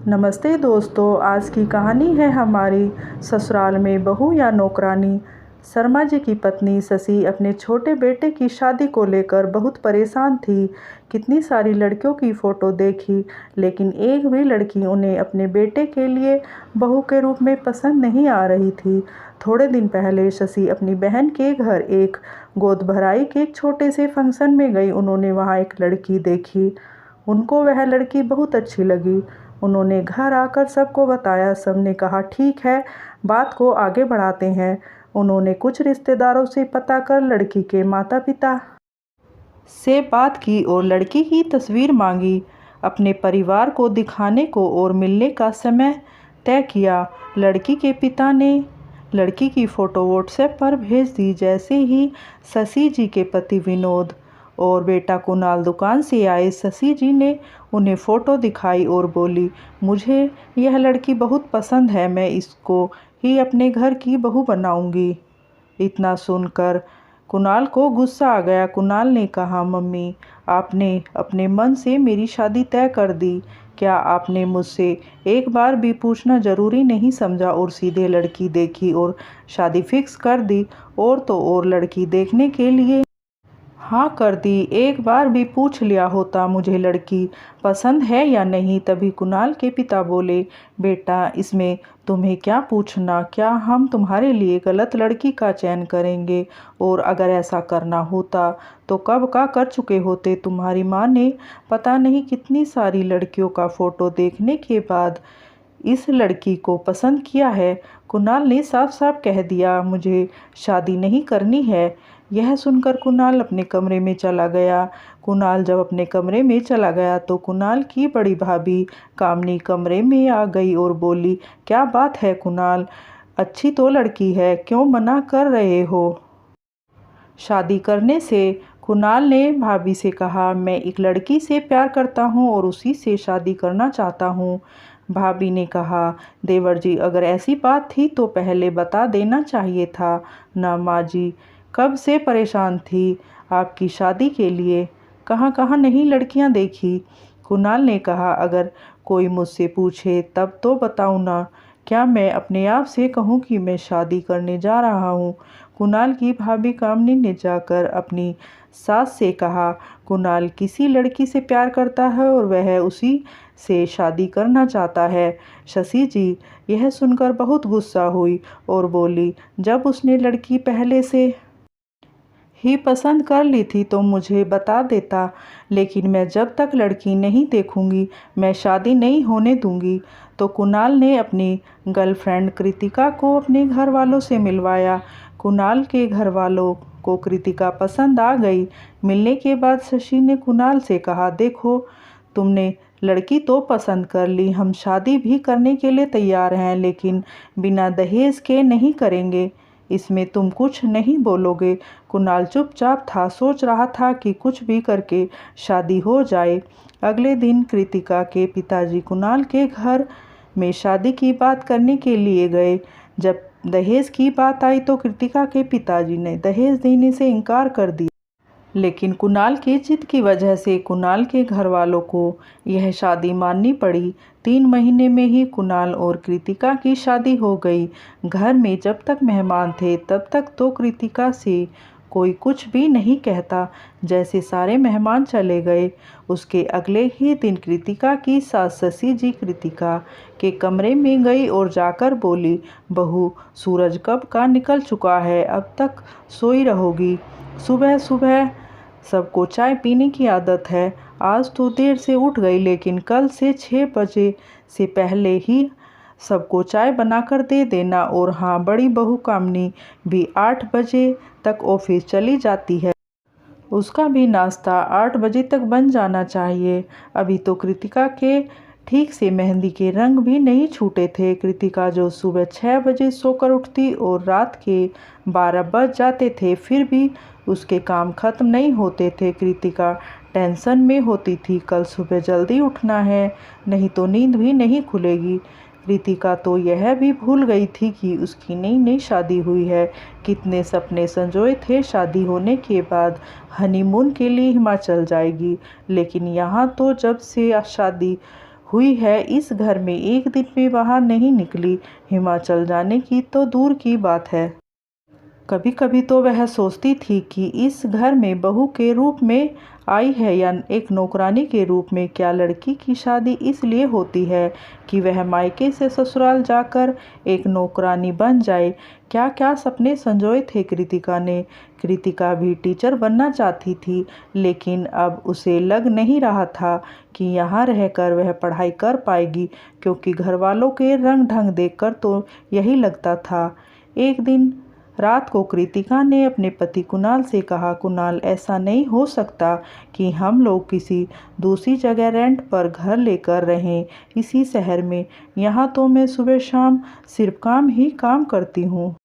नमस्ते दोस्तों, आज की कहानी है हमारी ससुराल में बहू या नौकरानी। शर्मा जी की पत्नी शशि अपने छोटे बेटे की शादी को लेकर बहुत परेशान थी। कितनी सारी लड़कियों की फ़ोटो देखी, लेकिन एक भी लड़की उन्हें अपने बेटे के लिए बहू के रूप में पसंद नहीं आ रही थी। थोड़े दिन पहले शशि अपनी बहन के घर एक गोद भराई के एक छोटे से फंक्शन में गई। उन्होंने वहाँ एक लड़की देखी। उनको वह लड़की बहुत अच्छी लगी। उन्होंने घर आकर सबको बताया। सबने कहा ठीक है, बात को आगे बढ़ाते हैं। उन्होंने कुछ रिश्तेदारों से पता कर लड़की के माता पिता से बात की और लड़की की तस्वीर मांगी। अपने परिवार को दिखाने को और मिलने का समय तय किया। लड़की के पिता ने लड़की की फ़ोटो व्हाट्सएप पर भेज दी। जैसे ही शशि जी के पति विनोद और बेटा कुणाल दुकान से आए, शशि जी ने उन्हें फ़ोटो दिखाई और बोली, मुझे यह लड़की बहुत पसंद है, मैं इसको ही अपने घर की बहू बनाऊंगी। इतना सुनकर कुणाल को गुस्सा आ गया। कुणाल ने कहा, मम्मी, आपने अपने मन से मेरी शादी तय कर दी। क्या आपने मुझसे एक बार भी पूछना ज़रूरी नहीं समझा और सीधे लड़की देखी और शादी फिक्स कर दी? और तो और लड़की देखने के लिए हाँ कर दी। एक बार भी पूछ लिया होता मुझे लड़की पसंद है या नहीं। तभी कुणाल के पिता बोले, बेटा, इसमें तुम्हें क्या पूछना? क्या हम तुम्हारे लिए गलत लड़की का चयन करेंगे? और अगर ऐसा करना होता तो कब का कर चुके होते। तुम्हारी माँ ने पता नहीं कितनी सारी लड़कियों का फ़ोटो देखने के बाद इस लड़की को पसंद किया है। कुणाल ने साफ साफ कह दिया, मुझे शादी नहीं करनी है। यह सुनकर कुणाल अपने कमरे में चला गया। कुणाल जब अपने कमरे में चला गया तो कुणाल की बड़ी भाभी कामनी कमरे में आ गई और बोली, क्या बात है कुणाल, अच्छी तो लड़की है, क्यों मना कर रहे हो शादी करने से? कुणाल ने भाभी से कहा, मैं एक लड़की से प्यार करता हूँ और उसी से शादी करना चाहता हूँ। भाभी ने कहा, देवर जी, अगर ऐसी बात थी तो पहले बता देना चाहिए था ना। माँ जी कब से परेशान थी आपकी शादी के लिए, कहाँ कहाँ नहीं लड़कियाँ देखी। कुणाल ने कहा, अगर कोई मुझसे पूछे तब तो बताऊँ ना। क्या मैं अपने आप से कहूँ कि मैं शादी करने जा रहा हूँ? कुणाल की भाभी कामनी ने जाकर अपनी सास से कहा, कुणाल किसी लड़की से प्यार करता है और वह उसी से शादी करना चाहता है। शशि जी यह सुनकर बहुत गुस्सा हुई और बोली, जब उसने लड़की पहले से ही पसंद कर ली थी तो मुझे बता देता, लेकिन मैं जब तक लड़की नहीं देखूंगी मैं शादी नहीं होने दूंगी। तो कुणाल ने अपनी गर्लफ्रेंड कृतिका को अपने घर वालों से मिलवाया। कुणाल के घर वालों को कृतिका पसंद आ गई। मिलने के बाद शशि ने कुणाल से कहा, देखो, तुमने लड़की तो पसंद कर ली, हम शादी भी करने के लिए तैयार हैं, लेकिन बिना दहेज के नहीं करेंगे। इसमें तुम कुछ नहीं बोलोगे? कुणाल चुपचाप था, सोच रहा था कि कुछ भी करके शादी हो जाए। अगले दिन कृतिका के पिताजी कुणाल के घर में शादी की बात करने के लिए गए। जब दहेज की बात आई तो कृतिका के पिताजी ने दहेज देने से इनकार कर दिया। लेकिन कुणाल की जिद की वजह से कुणाल के घर वालों को यह शादी माननी पड़ी। 3 महीने में ही कुणाल और कृतिका की शादी हो गई। घर में जब तक मेहमान थे तब तक तो कृतिका से कोई कुछ भी नहीं कहता। जैसे सारे मेहमान चले गए, उसके अगले ही दिन कृतिका की सास शशि जी कृतिका के कमरे में गई और जाकर बोली, बहू, सूरज कब का निकल चुका है, अब तक सोई रहोगी? सुबह सुबह सबको चाय पीने की आदत है। आज तो देर से उठ गई, लेकिन कल से 6 बजे से पहले ही सबको चाय बनाकर दे देना। और हाँ, बड़ी बहू कामनी भी 8 बजे तक ऑफिस चली जाती है, उसका भी नाश्ता 8 बजे तक बन जाना चाहिए। अभी तो कृतिका के ठीक से मेहंदी के रंग भी नहीं छूटे थे। कृतिका जो सुबह 6 बजे सोकर उठती और रात के 12 बज जाते थे, फिर भी उसके काम खत्म नहीं होते थे। कृतिका टेंशन में होती थी, कल सुबह जल्दी उठना है, नहीं तो नींद भी नहीं खुलेगी। कृतिका तो यह भी भूल गई थी कि उसकी नई नई शादी हुई है। कितने सपने संजोए थे शादी होने के बाद हनीमून के लिए हिमाचल जाएगी, लेकिन यहाँ तो जब से शादी हुई है इस घर में एक दिन भी बाहर नहीं निकली, हिमाचल जाने की तो दूर की बात है। कभी कभी तो वह सोचती थी कि इस घर में बहू के रूप में आई है या एक नौकरानी के रूप में। क्या लड़की की शादी इसलिए होती है कि वह मायके से ससुराल जाकर एक नौकरानी बन जाए? क्या क्या सपने संजोए थे कृतिका ने। कृतिका भी टीचर बनना चाहती थी, लेकिन अब उसे लग नहीं रहा था कि यहाँ रहकर वह पढ़ाई कर पाएगी, क्योंकि घर वालों के रंग ढंग देखकर तो यही लगता था। एक दिन रात को कृतिका ने अपने पति कुणाल से कहा, कुणाल, ऐसा नहीं हो सकता कि हम लोग किसी दूसरी जगह रेंट पर घर लेकर रहें इसी शहर में। यहाँ तो मैं सुबह शाम सिर्फ काम ही काम करती हूँ।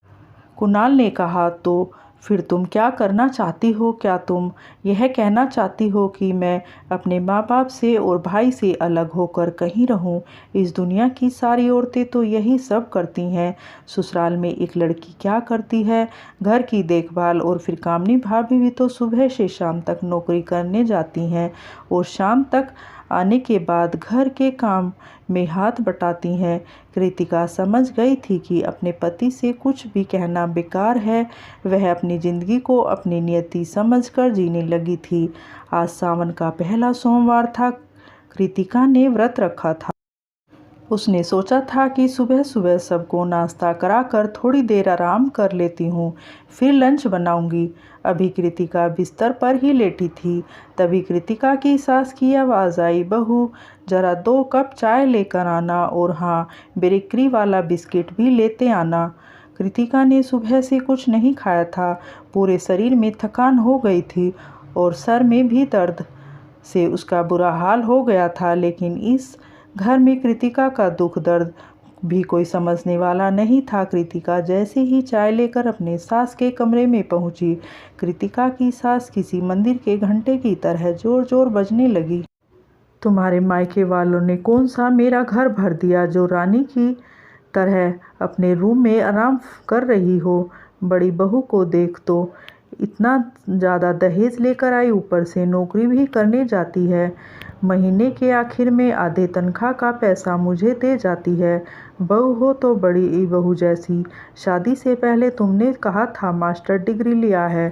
कुणाल ने कहा, तो फिर तुम क्या करना चाहती हो? क्या तुम यह कहना चाहती हो कि मैं अपने माँ बाप से और भाई से अलग होकर कहीं रहूं? इस दुनिया की सारी औरतें तो यही सब करती हैं। ससुराल में एक लड़की क्या करती है? घर की देखभाल। और फिर कामनी भाभी भी तो सुबह से शाम तक नौकरी करने जाती हैं और शाम तक आने के बाद घर के काम में हाथ बटाती हैं। कृतिका समझ गई थी कि अपने पति से कुछ भी कहना बेकार है। वह अपनी जिंदगी को अपनी नियति समझकर जीने लगी थी। आज सावन का पहला सोमवार था। कृतिका ने व्रत रखा था। उसने सोचा था कि सुबह सुबह सबको नाश्ता कराकर थोड़ी देर आराम कर लेती हूँ, फिर लंच बनाऊंगी। अभी कृतिका बिस्तर पर ही लेटी थी, तभी कृतिका की सास की आवाज़ आई, बहू जरा 2 कप चाय लेकर आना, और हाँ, बेकरी वाला बिस्किट भी लेते आना। कृतिका ने सुबह से कुछ नहीं खाया था। पूरे शरीर में थकान हो गई थी और सर में भी दर्द से उसका बुरा हाल हो गया था। लेकिन इस घर में कृतिका का दुख दर्द भी कोई समझने वाला नहीं था। कृतिका जैसे ही चाय लेकर अपने सास के कमरे में पहुंची, कृतिका की सास किसी मंदिर के घंटे की तरह जोर जोर बजने लगी। तुम्हारे मायके वालों ने कौन सा मेरा घर भर दिया जो रानी की तरह अपने रूम में आराम कर रही हो? बड़ी बहू को देख तो, इतना ज़्यादा दहेज लेकर आई, ऊपर से नौकरी भी करने जाती है। महीने के आखिर में आधे तनख्वाह का पैसा मुझे दे जाती है। बहू हो तो बड़ी बहू जैसी। शादी से पहले तुमने कहा था मास्टर डिग्री लिया है।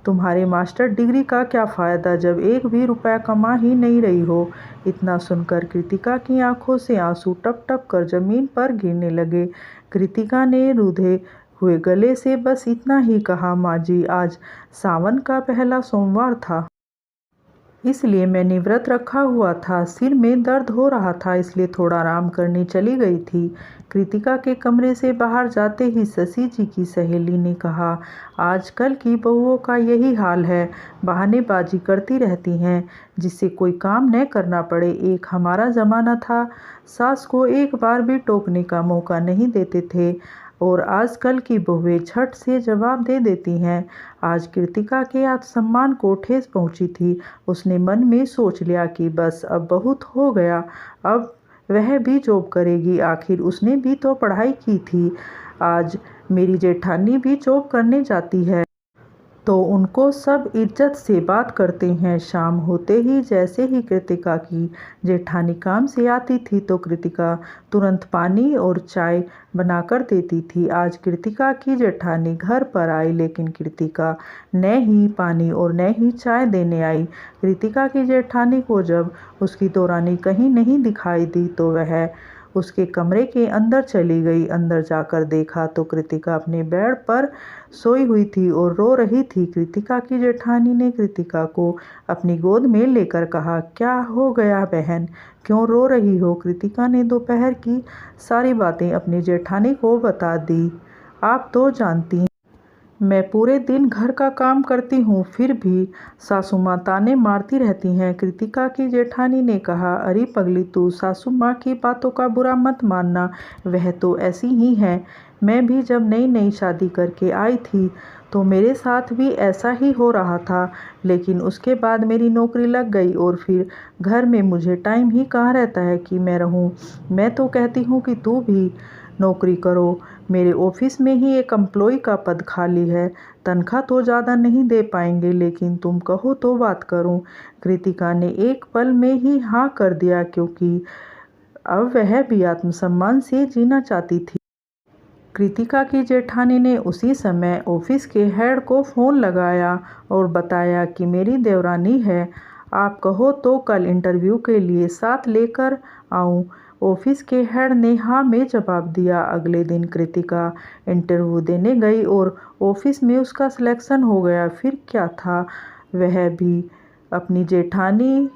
तुम्हारे मास्टर डिग्री का क्या फ़ायदा जब एक भी रुपया कमा ही नहीं रही हो? इतना सुनकर कृतिका की आंखों से आंसू टप टप कर जमीन पर गिरने लगे। कृतिका ने रूधे हुए गले से बस इतना ही कहा, माँ जी, आज सावन का पहला सोमवार था, इसलिए मैंने व्रत रखा हुआ था। सिर में दर्द हो रहा था, इसलिए थोड़ा आराम करने चली गई थी। कृतिका के कमरे से बाहर जाते ही शशि जी की सहेली ने कहा, आजकल की बहुओं का यही हाल है, बहानेबाजी करती रहती हैं जिससे कोई काम न करना पड़े। एक हमारा ज़माना था, सास को एक बार भी टोकने का मौका नहीं देते थे, और आजकल की बहुएं झट से जवाब दे देती हैं। आज कृतिका के आत्मसम्मान को ठेस पहुंची थी। उसने मन में सोच लिया कि बस अब बहुत हो गया, अब वह भी जॉब करेगी। आखिर उसने भी तो पढ़ाई की थी। आज मेरी जेठानी भी जॉब करने जाती है तो उनको सब इज्जत से बात करते हैं। शाम होते ही जैसे ही कृतिका की जेठानी काम से आती थी तो कृतिका तुरंत पानी और चाय बनाकर देती थी। आज कृतिका की जेठानी घर पर आई, लेकिन कृतिका न ही पानी और न ही चाय देने आई। कृतिका की जेठानी को जब उसकी दौरानी कहीं नहीं दिखाई दी तो वह उसके कमरे के अंदर चली गई। अंदर जाकर देखा तो कृतिका अपने बेड पर सोई हुई थी और रो रही थी। कृतिका की जेठानी ने कृतिका को अपनी गोद में लेकर कहा, क्या हो गया बहन, क्यों रो रही हो? कृतिका ने दोपहर की सारी बातें अपनी जेठानी को बता दी। आप तो जानती हैं, मैं पूरे दिन घर का काम करती हूँ, फिर भी सासू माँ ताने मारती रहती हैं। कृतिका की जेठानी ने कहा, अरे पगली, तू सासू माँ की बातों का बुरा मत मानना, वह तो ऐसी ही हैं। मैं भी जब नई नई शादी करके आई थी तो मेरे साथ भी ऐसा ही हो रहा था, लेकिन उसके बाद मेरी नौकरी लग गई और फिर घर में मुझे टाइम ही कहाँ रहता है कि मैं रहूँ। मैं तो कहती हूँ कि तू भी नौकरी करो। मेरे ऑफिस में ही एक एम्प्लॉय का पद खाली है, तनख्वाह तो ज़्यादा नहीं दे पाएंगे, लेकिन तुम कहो तो बात करूं। कृतिका ने एक पल में ही हाँ कर दिया, क्योंकि अब वह भी आत्मसम्मान से जीना चाहती थी। कृतिका की जेठानी ने उसी समय ऑफिस के हेड को फ़ोन लगाया और बताया कि मेरी देवरानी है, आप कहो तो कल इंटरव्यू के लिए साथ लेकर आऊं। ऑफिस के हेड ने हाँ में जवाब दिया। अगले दिन कृतिका इंटरव्यू देने गई और ऑफिस में उसका सिलेक्शन हो गया। फिर क्या था, वह भी अपनी जेठानी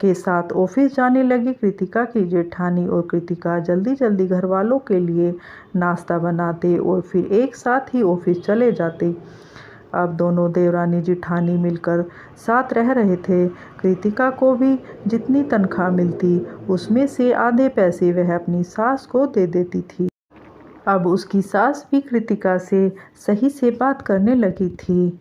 के साथ ऑफिस जाने लगी। कृतिका की जेठानी और कृतिका जल्दी जल्दी घर वालों के लिए नाश्ता बनाते और फिर एक साथ ही ऑफिस चले जाते। अब दोनों देवरानी जेठानी मिलकर साथ रह रहे थे। कृतिका को भी जितनी तनख्वाह मिलती उसमें से आधे पैसे वह अपनी सास को दे देती थी। अब उसकी सास भी कृतिका से सही से बात करने लगी थी।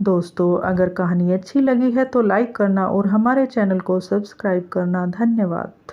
दोस्तों, अगर कहानी अच्छी लगी है तो लाइक करना और हमारे चैनल को सब्सक्राइब करना। धन्यवाद।